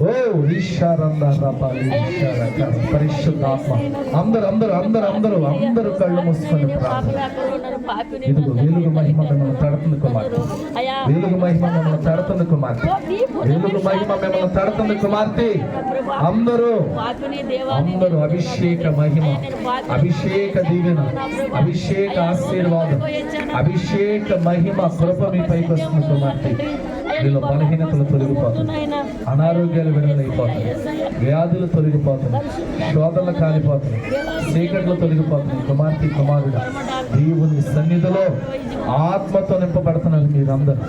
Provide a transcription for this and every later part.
ఓ పరిశుద్ధాత్మ అందరూ అందరూ అందరూ అందరూ అందరూ కళ్ళు మూసుకొని ప్రార్థన. ఇదిగో వెలుగు మహిమ మిమ్మల్ని తడుతుంది కుమార్తె, వెలుగు మహిమ మిమ్మల్ని తడుతుంది కుమార్తె, వెలుగు మహిమ మిమ్మల్ని తడుతుంది కుమార్తె. అందరూ అందరూ అభిషేక మహిమ, అభిషేక దీవెన, అభిషేక ఆశీర్వాదం, అభిషేక మహిమ కృప మీ పైకి వస్తుంది కుమార్తె. వీళ్ళ బలహీనతలు తొలగిపోతున్నాయి, అనారోగ్యాలు విడుదలైపోతున్నాయి, వ్యాధులు తొలగిపోతున్నాయి, శోధనలు కాలిపోతున్నాయి, చీకట్లు తొలగిపోతున్నాయి. కుమార్తె కుమారుడు దేవుని సన్నిధిలో ఆత్మతో నింపబడుతున్నారు మీరందరూ.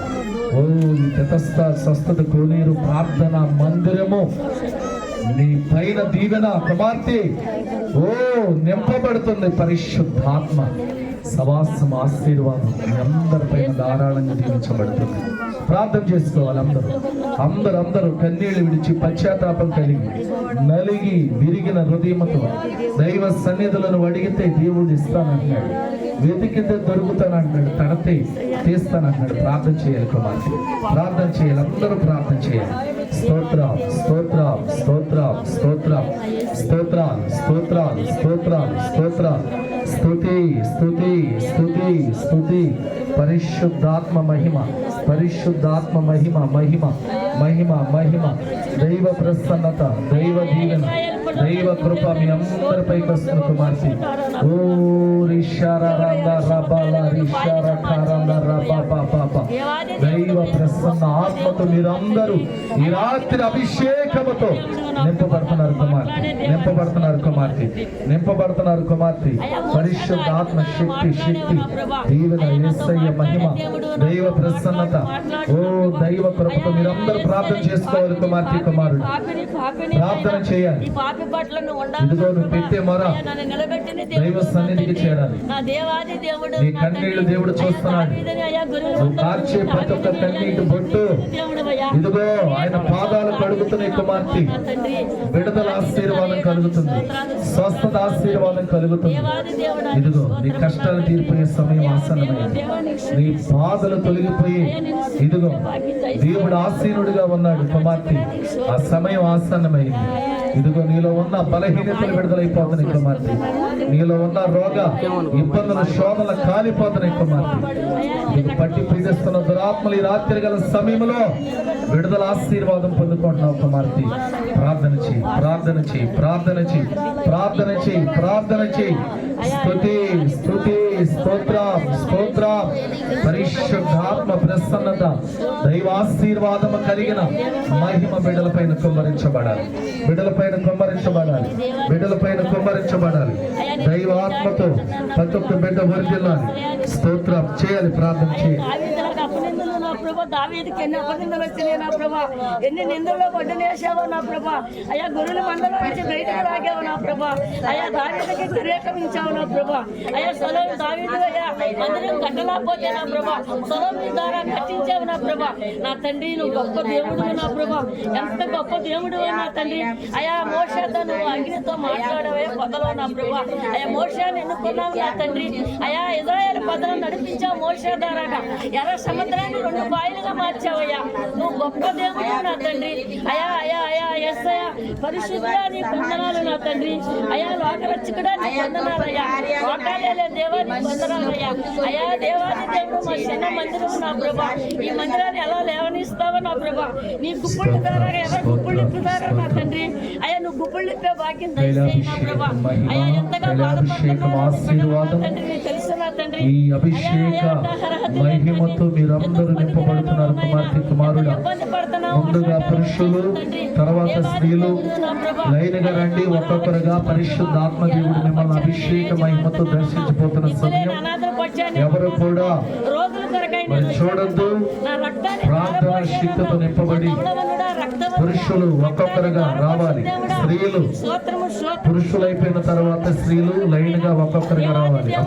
ఓ ఈ తటస్థ స్వస్థత కోనేరు ప్రార్థన మందిరము నీ పైన దీవెన కుమార్తె ఓ నింపబడుతుంది. పరిశుద్ధాత్మ సవాసం ఆశీర్వాదం మీ అందరిపైన ధారాళంగా దీవించబడుతుంది. ప్రార్థన చేసుకోవాలి అందరూ, అందరూ అందరూ కన్నీళ్లు విడిచి పశ్చాత్తాపం కలిగి నలిగి విరిగిన హృదయముతో దైవ సన్నిధులను అడిగితే దేవుడు ఇస్తానంటున్నాడు, వెతికితే దొరుకుతానంటున్నాడు, తడితే తీస్తానంటున్నాడు. ప్రార్థన చేయాలి కుమార్తె, ప్రార్థన చేయాలి, అందరూ ప్రార్థన చేయాలి. స్తోత్రం స్తోత్రం స్తోత్రం స్తోత్రం స్తోత్రాలు స్తోత్రాలు స్తోత్రాలు స్తోత్రాలు స్తుతి స్తుతి స్తుతి స్తుతి. పరిశుద్ధాత్మ మహిమ, పరిశుద్ధాత్మ మహిమ మహిమ మహిమ మహిమ, దైవ ప్రసన్నత, దైవ దీవెన, దైవ కృప మీ అందరిపైకి వస్తుంది కుమార్తె. ఓ దైవ ప్రసన్న ఆత్మతో మీరందరూ ఈ రాత్రి అభిషేకముతో నింపబడుతున్నారు కుమార్తె, నింపబడుతున్నారు కుమార్తె, నింపబడుతున్నారు కుమార్తె. పరిశుద్ధాత్మ శక్తి, శక్తి, దీవెన, యేసయ్య మహిమ, దైవ ప్రసన్నత, ఓ దైవ కృపతో మీరందరూ ప్రార్థన చేసుకోవాలి కుమార్తె కుమారుడు. ప్రార్థన చేయాలి. ఇదిగో నువ్వు పెట్టే మొర దైవ సన్నిధికి చేరాలి. నీ కన్నీళ్లు దేవుడు చూస్తున్నాడు. నువ్వు కార్చే ప్రతి ఒక్క కన్నీటి బొట్టు ఇదిగో ఆయన పాదాలు కడుగుతున్నాయి కుమార్తె. విడుదల ఆశీర్వాదం కలుగుతుంది, స్వస్థత ఆశీర్వాదం కలుగుతుంది. ఇదిగో నీ కష్టాలు తీరిపోయే సమయం ఆసన్నమైంది, నీ బాధలు తొలగిపోయి ఇదిగో దేవుడు ఆసీనుడిగా ఉన్నాడు కుమార్తె. ఆ సమయం ఆసన్నమైంది. ఇదిగో నీలో ఉన్న బలహీనతలు విడుదలైపోతున్నాయి కుమార్తె, నీలో ఉన్న రోగ ఇబ్బందుల శోధనలు కాలిపోతున్నాయి కుమార్తె. నీకు పట్టి పీడిస్తున్న దురాత్మలు ఈ రాత్రి గల సమయంలో విడుదల ఆశీర్వాదం పొందుకుంటున్నావు కుమార్తె. ప్రార్థన చేయి, ప్రార్థన చేయి, ప్రార్థన చేయి, ప్రార్థన చేయి, ప్రార్థన చేయి. స్తుతి స్తుతి స్తోత్రం స్తోత్రం. పరిశుద్ధాత్మ ప్రసన్నత, దైవాశీర్వాదము కలిగిన మహిమ బిడ్డలపైన కుమ్మరించబడాలి, బిడ్డలపైన కుమ్మరించబడాలి, బిడ్డలపైన కుమ్మరించబడాలి. దైవాత్మతో ప్రతి ఒక్క బిడ్డ వర్ధిల్లాలి. స్తోత్రం చేయాలి, ప్రార్థన చేయాలి. దావీదుకి ఎన్ని అపనిందలు వచ్చినాయి నా ప్రభా, ఎన్ని నిందల్లో పడ్డనేసావో నా ప్రభా. అయ్యా గొర్రెల మందలో నుంచి బయటకు లాగావు నా ప్రభా. అయ్యా దావీదుకి వ్యతిరేకమించావు నా ప్రభా. అయ్యా సొలొమోను దావీదు అయ్యా మందిరం కట్టలేకపోతే నా ప్రభా సొలొమోను ద్వారా కట్టించావు నా ప్రభా. నా తండ్రి నువ్వు గొప్ప దేవుడు నా ప్రభా, ఎంత గొప్ప దేవుడు నా తండ్రి. అయ్యా మోషేతో నువ్వు అగ్నితో మాట్లాడవే పొదలో నా ప్రభా. అయ్యా మోషేని ఎన్నుకున్నావు నా తండ్రి. అయ్యా ఇశ్రాయేలు ప్రజలను నడిపించావు మోషే ద్వారా. ఎర్ర సముద్రాన్ని 2 పాయలుగా మార్చావయ్యా. నువ్వు గొప్ప దేవుడు నా తండ్రి. అయా అయా అయా ఎస్ అయ్యా పరిశుద్ధుడా నీ వందనాలు నా తండ్రి. అయా లోకరక్షకుడా నీ వందనాలయ్యా. లోకాలే దేవాన్ని వందనాలయ్యా. అయా దేవాది దేవుడు మా చిన్న మందిరము నా ప్రభా. ఈ మందిరాన్ని ఎలా లేవనిస్తావో నా ప్రభా. నీ గుప్పుళ్ళ ద్వారా ఎలా గుప్పుళ్ళు ఇప్పుతారో నా తండ్రి. అయ్యా నువ్వు గుప్పుళ్ళు ఇప్పే భాగ్యం దయచేయి నా ప్రభా. అయ్యా ఎంతగా బాధపడుతున్నారో తండ్రి తెలుసు నా తండ్రి. ఈ అభిషేక మహిమతో మీరందరూ నింపబడుతున్నారు కుమార్తె కుమారుడా. ముందుగా పురుషులు, తర్వాత స్త్రీలు లైన్గా రండి. ఒక్కొక్కరుగా పరిశుద్ధాత్మ దేవుడు మిమ్మల్ని అభిషేక మహిమతో దర్శించిపోతున్న సమయం. ఎవరు కూడా మరి చూడొద్దు. ప్రార్థన శక్తితో నింపబడి పురుషులు ఒక్కొక్కరుగా రావాలి. స్త్రీలు పురుషులైపోయిన తర్వాత స్త్రీలు లైన్గా ఒక్కొక్కరుగా రావాలి.